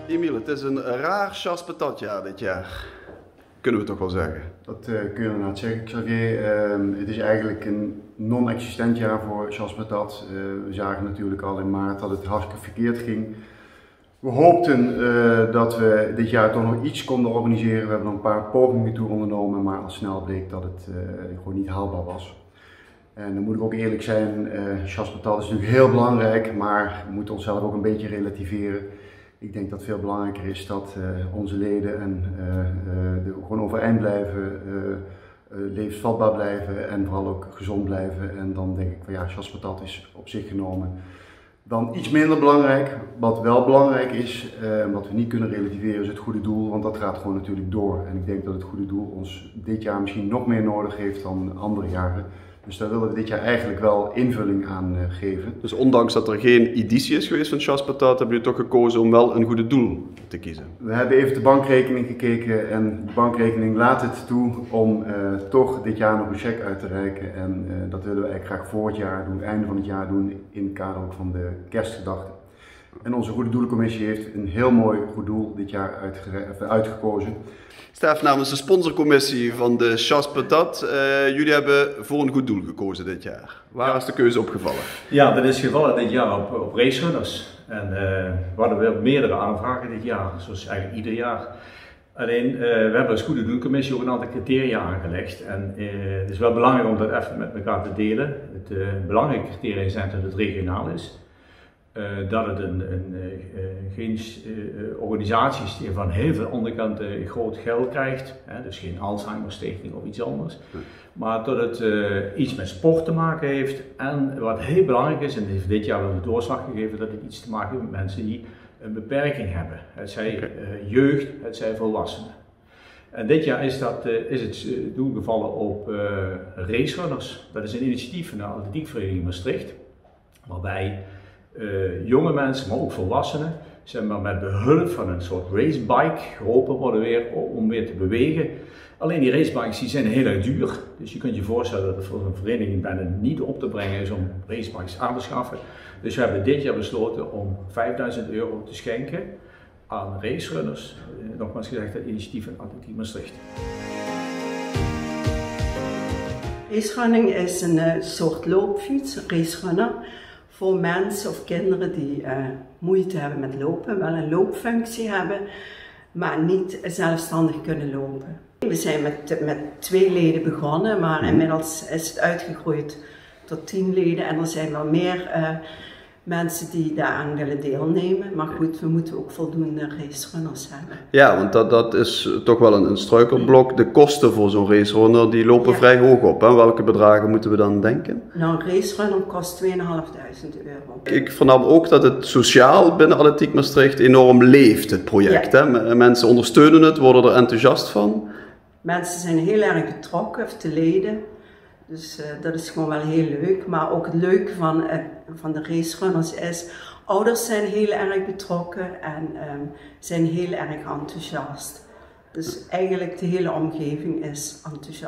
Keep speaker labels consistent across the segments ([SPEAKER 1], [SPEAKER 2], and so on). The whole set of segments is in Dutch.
[SPEAKER 1] Emiel, het is een raar Chasse Patat-jaar dit jaar. Kunnen we toch wel zeggen?
[SPEAKER 2] Dat kun je inderdaad zeggen, Xavier. Het is eigenlijk een non-existent jaar voor Chasse Patat. We zagen natuurlijk al in maart dat het hartstikke verkeerd ging. We hoopten dat we dit jaar toch nog iets konden organiseren. We hebben nog een paar pogingen toe ondernomen, maar al snel bleek dat het gewoon niet haalbaar was. En dan moet ik ook eerlijk zijn, Chasse Patat is natuurlijk heel belangrijk, maar we moeten onszelf ook een beetje relativeren. Ik denk dat het veel belangrijker is dat onze leden gewoon overeind blijven, levensvatbaar blijven en vooral ook gezond blijven. En dan denk ik van ja, Chasse Patat is op zich genomen dan iets minder belangrijk. Wat wel belangrijk is, en wat we niet kunnen relativeren, is het goede doel, want dat gaat gewoon natuurlijk door. En ik denk dat het goede doel ons dit jaar misschien nog meer nodig heeft dan andere jaren. Dus daar willen we dit jaar eigenlijk wel invulling aan geven.
[SPEAKER 1] Dus ondanks dat er geen editie is geweest van Chasse Patat, hebben jullie toch gekozen om wel een goede doel te kiezen?
[SPEAKER 2] We hebben even de bankrekening gekeken en de bankrekening laat het toe om toch dit jaar nog een cheque uit te reiken. En dat willen we eigenlijk graag voor het jaar doen, einde van het jaar doen, in het kader ook van de kerstgedachte. En onze Goede Doelencommissie heeft een heel mooi goed doel dit jaar uitgekozen.
[SPEAKER 1] Stef, namens de sponsorcommissie van de Chasse Patat, jullie hebben voor een goed doel gekozen dit jaar. Waar is de keuze opgevallen?
[SPEAKER 3] Ja, dat is gevallen dit jaar op racerunners. En we hadden wel meerdere aanvragen dit jaar, zoals eigenlijk ieder jaar. Alleen, we hebben als Goede Doelencommissie ook een aantal criteria aangelegd. En het is wel belangrijk om dat even met elkaar te delen. Het belangrijke criteria zijn dat het regionaal is. Dat het geen organisatie is die van heel veel andere kanten groot geld krijgt, dus geen Alzheimer Stichting of iets anders, maar dat het iets met sport te maken heeft en wat heel belangrijk is, en heeft dit jaar wel de doorslag gegeven, dat het iets te maken heeft met mensen die een beperking hebben, het zij jeugd, het zij volwassenen. En dit jaar is het doel gevallen op racerunners. Dat is een initiatief van de Atletiekvereniging Maastricht, waarbij jonge mensen, maar ook volwassenen, zeg maar, met behulp van een soort racebike geholpen worden om weer te bewegen. Alleen die racebikes die zijn heel erg duur, dus je kunt je voorstellen dat het voor een vereniging bijna niet op te brengen is om racebikes aan te schaffen. Dus we hebben dit jaar besloten om €5000 te schenken aan racerunners. Nogmaals gezegd, het initiatief van Atletiek Maastricht.
[SPEAKER 4] Racerunning is een soort loopfiets, racerunner, voor mensen of kinderen die moeite hebben met lopen, wel een loopfunctie hebben, maar niet zelfstandig kunnen lopen. We zijn met 2 leden begonnen, maar inmiddels is het uitgegroeid tot 10 leden en er zijn wel meer mensen die daaraan willen deelnemen. Maar goed, we moeten ook voldoende racerunners hebben.
[SPEAKER 1] Ja, want dat is toch wel een struikelblok. De kosten voor zo'n racerunner die lopen vrij hoog op. Hè? Welke bedragen moeten we dan denken?
[SPEAKER 4] Nou, een racerunner kost €2500.
[SPEAKER 1] Ik vernam ook dat het sociaal binnen Atletiek Maastricht enorm leeft, het project.
[SPEAKER 4] Ja.
[SPEAKER 1] Hè? Mensen ondersteunen het, worden er enthousiast van.
[SPEAKER 4] Mensen zijn heel erg betrokken, of de leden. Dus dat is gewoon wel heel leuk. Maar ook het leuke van de racerunners is, ouders zijn heel erg betrokken en zijn heel erg enthousiast. Dus eigenlijk de hele omgeving is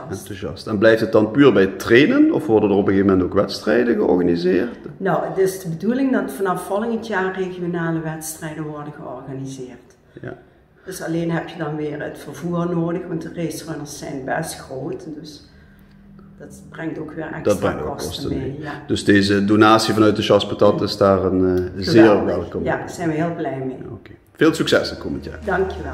[SPEAKER 4] enthousiast.
[SPEAKER 1] En blijft het dan puur bij trainen of worden er op een gegeven moment ook wedstrijden georganiseerd?
[SPEAKER 4] Nou, het is de bedoeling dat vanaf volgend jaar regionale wedstrijden worden georganiseerd.
[SPEAKER 1] Ja.
[SPEAKER 4] Dus alleen heb je dan weer het vervoer nodig, want de racerunners zijn best groot. Dus dat brengt ook weer extra kosten mee. Ja.
[SPEAKER 1] Dus deze donatie vanuit de Chasse Patat is daar zeer welkom.
[SPEAKER 4] Ja, daar zijn we heel blij mee.
[SPEAKER 1] Okay. Veel succes in komend jaar.
[SPEAKER 4] Dankjewel.